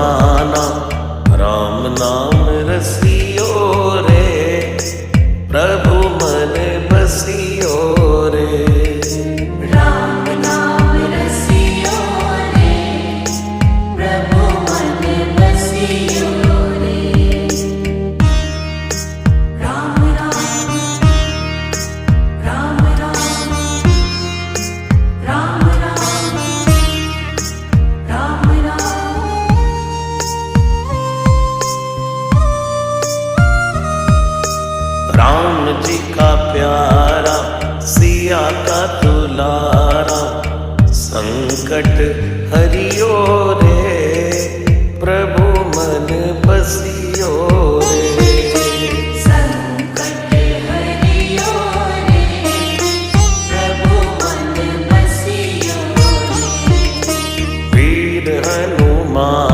जमाना राम नाम रसियो रे, प्रभु मन बसियो रे। राम नाम रसियो रे, प्रभु मन बसियो रे। राम राम राम राम राम राम राम राम। राम जी का प्यारा सिया का दुलारा, संकट हरियो रे, प्रभु मन बसियो रे। संकट हरियो रे, प्रभु मन बसियो रे। वीर हनुमान